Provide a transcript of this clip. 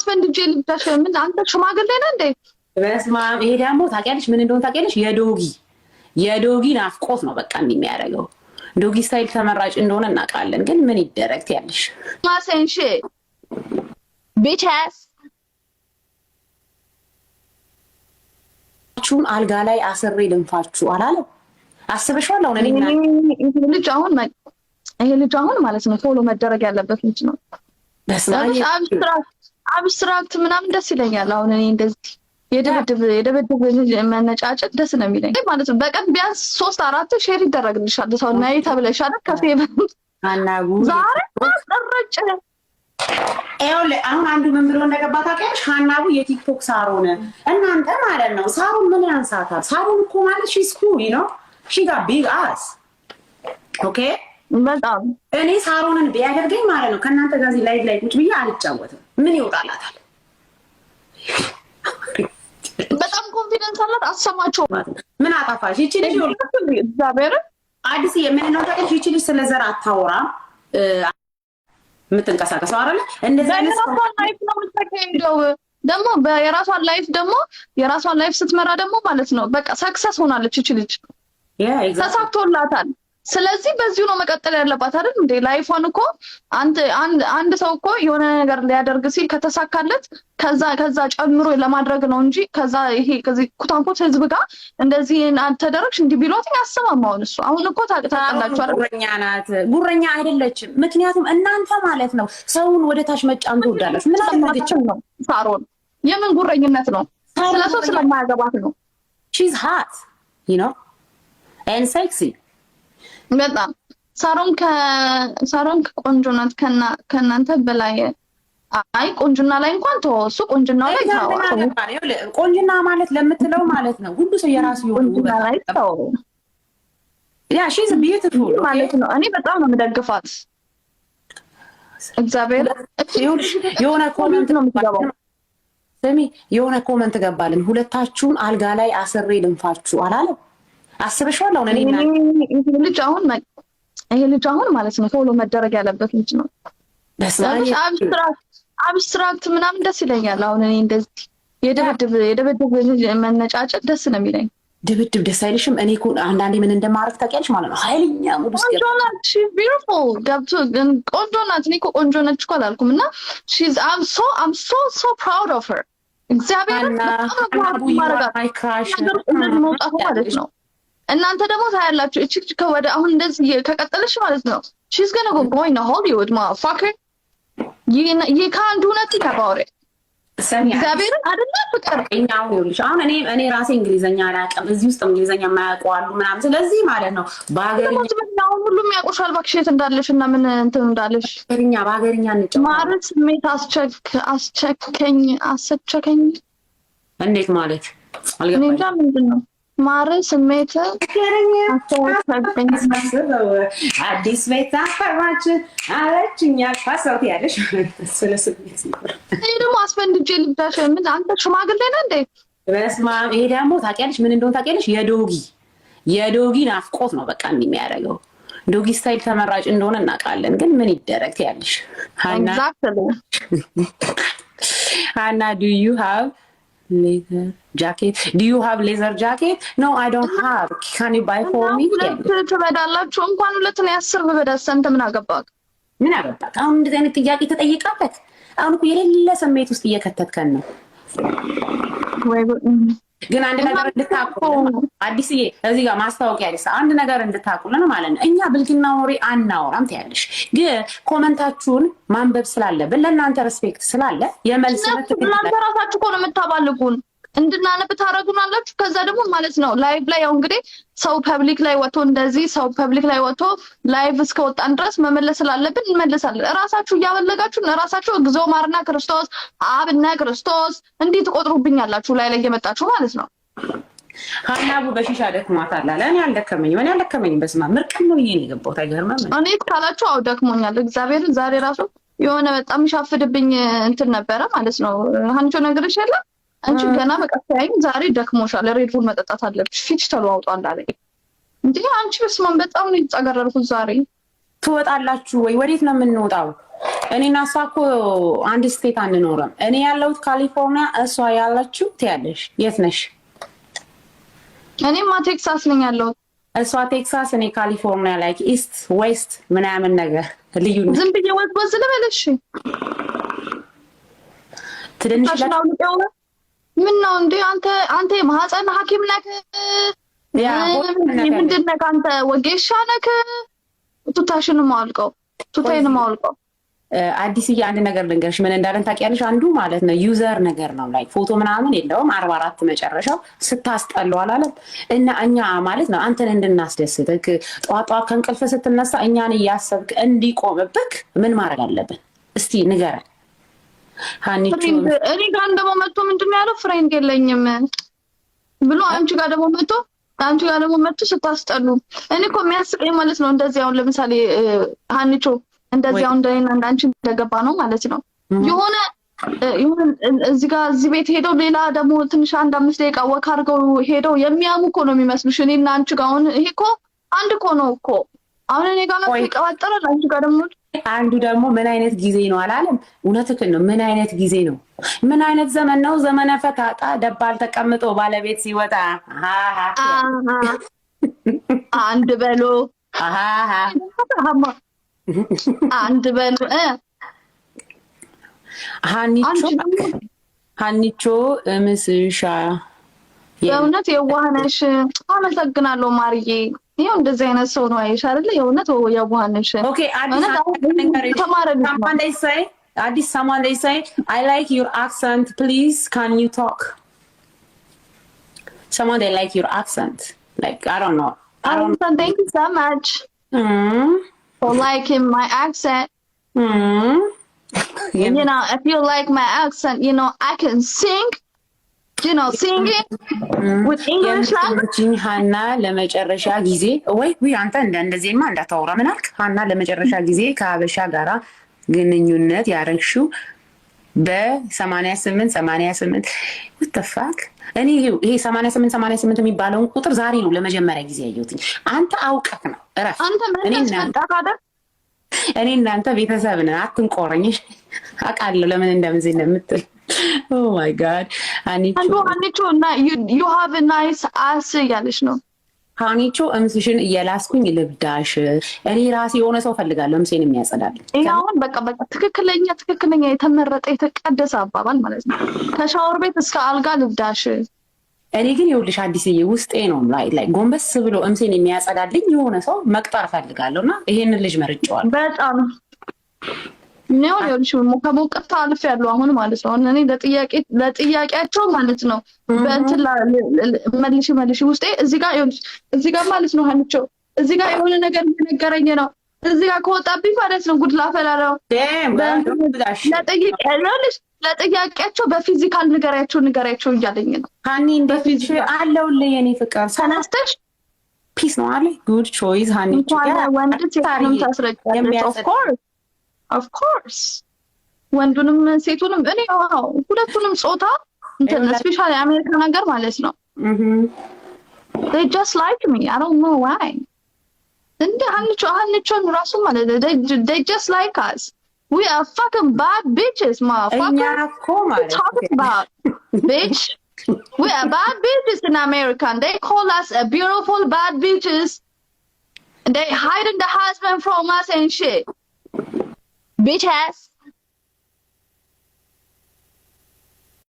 አስፈንድጄ ልብዳሽ ምን አንተ ሽማግሌ ነህ እንዴ? በስመ አብ። ይሄ ደግሞ ታውቂያለሽ ምን እንደሆነ ታውቂያለሽ? የዶጊ ናፍቆት ነው በቃ የሚያደርገው። ዶጊ ስታይል ተመራጭ እንደሆነ እናውቃለን፣ ግን ምን ይደረግ ትያለሽ? ማሰንሽ ቢቻስ ቹን አልጋ ላይ አስሬ ልንፋችሁ አላለም? አስበሽዋል? አሁን እኔ ይሄ ልጅ አሁን ማለት ነው ፎሎ መደረግ ያለበት ልጅ ነው። አብስትራክት ምናምን ደስ ይለኛል። አሁን እኔ እንደዚህ የደበደብ መነጫጨት ደስ ነው የሚለኝ ማለት ነው። በቀን ቢያንስ 3-4 ሼር ይደረግልሻል። ሰው ናይ ተብለሻል። ከፌቨን ዛሬ አስጠረጭ አሁን አንዱ ምን ብሎ እንደገባ ታውቂያለሽ? ሀናቡ የቲክቶክ ሳሮን እናንተ ማለት ነው። ሳሮን ምን ያንሳታል? ሳሮን እኮ ማለት ሺ ስኩ ነው ሺ ጋ ቢግ አስ ኦኬ። በጣም እኔ ሳሮንን ቢያደርገኝ ማለት ነው ከእናንተ ጋር ላይቭ ላይ ቁጭ ብዬ አልጫወትም። ምን ይወጣላታል? በጣም ኮንፊደንስ አላት። አሰማቸው ማለት ነው። ምን አጣፋሽ? ይቺ ልጅ እግዚአብሔር አዲስ የምንለው ታውቂያለሽ? ይቺ ልጅ ስለ ዘር አታወራም የምትንቀሳቀሰው አይደለ? እንደዛ አይነት ላይፍ ነው የምትሄደው። ደግሞ የራሷን ላይፍ ስትመራ ደግሞ ማለት ነው በቃ ሰክሰስ ሆናለች ይቺ ልጅ። ተሳክቶላታል። ስለዚህ በዚሁ ነው መቀጠል ያለባት አይደል እንዴ? ላይፏን እኮ አንድ ሰው እኮ የሆነ ነገር ሊያደርግ ሲል ከተሳካለት ከዛ ጨምሮ ለማድረግ ነው እንጂ ከዚህ ኩታንኮት ህዝብ ጋር እንደዚህ ተደረግሽ እንዲህ ቢሎት ያሰማማውን እሱ አሁን እኮ ታውቃላችሁ አይደል? ጉረኛ ናት። ጉረኛ አይደለችም። ምክንያቱም እናንተ ማለት ነው ሰውን ወደ ታች መጫን ትወዳላችሁ። ምን አደረገች ነው ሳሮን? የምን ጉረኝነት ነው? ስለሰው ስለማያገባት ነው። she's hot you know and sexy በጣም ሳሮን ቆንጆ ናት ከእናንተ በላይ። አይ ቆንጆና ላይ እንኳን ተወሱ ቆንጆናው ላይ ቆንጆና ማለት ለምትለው ማለት ነው ሁሉ ሰው የራሱ ቆንጆና ላይ ተው ያ she's beautiful ማለት ነው። እኔ በጣም ነው የምደግፋት። እግዚአብሔር የሆነ ኮሜንት ነው የምትገባው። ስሚ የሆነ ኮሜንት ገባልን። ሁለታችሁን አልጋ ላይ አስሬ ልንፋችሁ አላለም? አስበሽዋል? አሁን ይሄ ልጅ አሁን ማለት ነው ፎሎ መደረግ ያለበት ልጅ ነው። አብስትራክት ምናምን ደስ ይለኛል። አሁን እኔ እንደዚህ የደበደብ መነጫጨት ደስ ነው የሚለኝ። ድብድብ ደስ አይልሽም? እኔ እኮ አንዳንዴ ምን እንደማረግ ታውቂያለሽ ማለት ነው። ኃይለኛ ሙድ ውስጥ ቆንጆ ናት። she's beautiful ገብቶ ግን ቆንጆ ናት። እኔ እኮ ቆንጆ ነች እኮ አላልኩም። እና I'm so proud of her። እግዚአብሔር ማለት ነው። እናንተ ደግሞ ታያላችሁ እቺ ከወደ አሁን እንደዚህ ከቀጠለሽ ማለት ነው she's gonna go going to Hollywood motherfucker you can't do nothing about it። እግዚአብሔር አይደለ ፍቅር እኛው ይልሽ አሁን እኔ ራሴ እንግሊዘኛ አላውቅም። እዚህ ውስጥ እንግሊዘኛ የማያውቁ አሉ ምናምን። ስለዚህ ማለት ነው በአገርኛ ሁሉም ያውቁሻል እባክሽ የት እንዳለሽ እና ምን እንትን እንዳለሽ። በአገርኛ እንጫወት ማለት ስሜት አስቸከኝ እንዴት ማለት አልገባኝም። እንጃ ምንድን ነው ማረ ስሜት አዲስ ቤት አፈራች አለችኛ ፋሰውት ያለሽ ስለስሜት ይሄ ደግሞ አስፈንድጄ ልብዳሽ ምን አንተ ሽማግሌ ነህ እንዴ? በስመ አብ። ይሄ ደግሞ ታውቂያለሽ ምን እንደሆነ ታውቂያለሽ? የዶጊ ናፍቆት ነው በቃ የሚያደርገው። ዶጊ ስታይል ተመራጭ እንደሆነ እናውቃለን፣ ግን ምን ይደረግ ትያለሽ? ሀና do you have leather jacket? Do you have leather jacket? No, I don't have. Can you buy for me? ትበዳላችሁ እንኳን ሁለት ነው 10 በደስ አንተ ምን አገባክ? ምን አገባክ? አሁን እንደዚህ አይነት ጥያቄ ተጠይቃበት አሁን እኮ የሌለ ስሜት ውስጥ እየከተትከን ነው። ግን አንድ ነገር እንድታቁልን አዲስዬ እዚህ ጋር ማስታወቂያ ያለሽ አንድ ነገር እንድታቁልን ማለት ነው። እኛ ብልግና ወሬ አናወራም ትያለሽ፣ ግን ኮመንታችሁን ማንበብ ስላለብን ለእናንተ ሬስፔክት ስላለ የመልስ እናንተ ራሳችሁ እኮ ነው የምታባልጉን እንድናነብ ታረጉናላችሁ። ከዛ ደግሞ ማለት ነው ላይቭ ላይ ያው እንግዲህ ሰው ፐብሊክ ላይ ወጥቶ እንደዚህ ሰው ፐብሊክ ላይ ወጥቶ ላይቭ እስከወጣን ድረስ መመለስ ስላለብን እንመለሳለን። ራሳችሁ እያበለጋችሁ ራሳችሁ እግዚኦ ማርና ክርስቶስ አብና ክርስቶስ እንዲህ ትቆጥሩብኛላችሁ ላይ እየመጣችሁ ማለት ነው። ሀናቡ በሺሻ ደክሟታል አለ። እኔ አልደከመኝም። በስመ አብ ምርቅም ነው ይሄን የገባሁት አይገርምም? እኔ ካላችሁ አው ደክሞኛል። እግዚአብሔር ዛሬ ራሱ የሆነ በጣም ሻፍድብኝ እንትን ነበረ ማለት ነው። አንቺ ነገርሽ የለም አንቺ ገና በቃ ዛሬ ደክሞሻል፣ ሬድ ቡል መጠጣት አለብሽ፣ ፊትሽ ተለዋውጧል አለኝ። እንዴ አንቺ በስመ አብ በጣም ነው የተጸገረርኩት ዛሬ። ትወጣላችሁ ወይ? ወዴት ነው የምንወጣው? እኔና እሷ እኮ አንድ ስቴት አንኖርም። እኔ ያለሁት ካሊፎርኒያ፣ እሷ ያለችው ትያለሽ የት ነሽ? እኔማ ቴክሳስ ነኝ ያለሁት። እሷ ቴክሳስ፣ እኔ ካሊፎርኒያ። ላይክ ኢስት ዌስት ምናምን ነገር ልዩነት። ዝም ብዬ ወዝ ልበልሽ ትንሽ ምን ነው እንዴ? አንተ የማህፀን ሐኪም ነህ? ምንድን ነህ አንተ? ወጌሻ ነህ? ቱታሽን ማውልቀው ቱታይን ማውልቀው። አዲስዬ አንድ ነገር ልንገርሽ፣ ምን እንዳለን ታውቂያለሽ? አንዱ ማለት ነው ዩዘር ነገር ነው ላይ ፎቶ ምናምን የለውም 44 መጨረሻው ስታስጠላው አላለም። እና እኛ ማለት ነው አንተን እንድናስደስትክ ጧጧ ከእንቅልፍ ስትነሳ እኛን እያሰብክ እንዲቆምብክ ምን ማድረግ አለብን? እስቲ ንገረን። ሀኒቹ እኔ ጋር ደግሞ መጥቶ ምንድን ነው ያለው? ፍሬንድ የለኝም ብሎ አንቺ ጋር ደግሞ መጥቶ ስታስጠሉ። እኔ እኮ የሚያስቀኝ ማለት ነው እንደዚህ አሁን ለምሳሌ ሀኒቾ እንደዚህ አሁን እንደኔና እንዳንቺ እንደገባ ነው ማለት ነው። የሆነ እዚህ ቤት ሄደው ሌላ ደግሞ ትንሽ 1-5 ደቂቃ ወክ አድርገው ሄደው የሚያሙ እኮ ነው የሚመስልሽ። እኔና አንቺ ጋር አሁን ይሄ እኮ አንድ እኮ ነው እኮ። አሁን እኔ ጋር ነው ይቀባጠራል፣ አንቺ ጋር ደግሞ አንዱ ደግሞ ምን አይነት ጊዜ ነው አላለም። እውነትህን ነው። ምን አይነት ጊዜ ነው? ምን አይነት ዘመን ነው? ዘመነ ፈታጣ ደባል ተቀምጦ ባለቤት ሲወጣ አንድ በሎ አንድ በሉ ሀኒቾ ምስሻ የእውነት የዋህነሽ። አመሰግናለሁ ማርዬ። ይኸው እንደዚህ አይነት ሰው ነው አይሽ አይደለ? የእውነት የዋህነሽ። ኦኬ አዲስ someone they say I like your accent please can you talk someone they like your accent like I don't know thank you so much for liking my accent. You know, if you like my accent, you know, I can sing, you know, singing with English language. ሀና ለመጨረሻ ጊዜ ወይ አንተ እንደዚህማ እንዳታወራ ምን አልክ? ሀና ለመጨረሻ ጊዜ ከሀበሻ ጋራ ግንኙነት ያረግሽው በ88 what the fuck? እኔ ይሄ 88 የሚባለውን ቁጥር ዛሬ ነው ለመጀመሪያ ጊዜ ያየሁት። አንተ አውቀህ ነው እረፍ። እኔ እናንተ ቤተሰብ ነን፣ አትንቆረኝ። አውቃለሁ ለምን እንደምትል። ኦ ማይ ጋድ ሀኒቾ እና you have a nice ass እያለች ነው። ሀኒቾ እምስሽን እየላስኩኝ ልብዳሽ። እኔ ራሴ የሆነ ሰው ፈልጋለሁ እምሴን የሚያጸዳል። ይሄ አሁን በቃ ትክክለኛ የተመረጠ የተቀደሰ አባባል ማለት ነው። ከሻወር ቤት እስከ አልጋ ልብዳሽ። እኔ ግን ይኸውልሽ አዲስዬ ውስጤ ነው ላይ ጎንበስ ብሎ እምሴን የሚያጸዳልኝ የሆነ ሰው መቅጠር ፈልጋለሁ እና ይሄንን ልጅ መርጬዋለሁ። በጣም ነው ይኸውልሽ ከሞቀታ አልፍ ያለው አሁን ማለት ነው። እኔ ለጥያቄያቸው ማለት ነው በእንትን መልሽ ውስጤ እዚህ ጋር ማለት ነው ሀኒቾ እዚህ ጋር የሆነ ነገር እየነገረኝ ነው። እዚህ ጋር ከወጣብኝ ማለት ነው ጉድ ላፈላ ነው። ለጥያቄያቸው በፊዚካል ንገሪያቸው እያለኝ ነው። ሀኒ በፊዚሽ አለውልህ የኔ ፍቅር ተነስተሽ ፒስ ነው አለ ጉድ ቾይስ ሀኒቾ ወንድ ሴቱንም ታስረጫለች። ኦፍ ኮርስ ወንዱንም ሴቱንም እኔ ሁለቱንም ጾታ እንትን ስፔሻሊ አሜሪካ ነገር ማለት ነው they just like me I don't know why እንደ ሀኒቾን ራሱ ማለት they just like us we are fucking bad bitches motherfucker talking about bitch we are bad bitches in America and they call us a beautiful bad bitches and they hiding the husband from us and shit bitch ass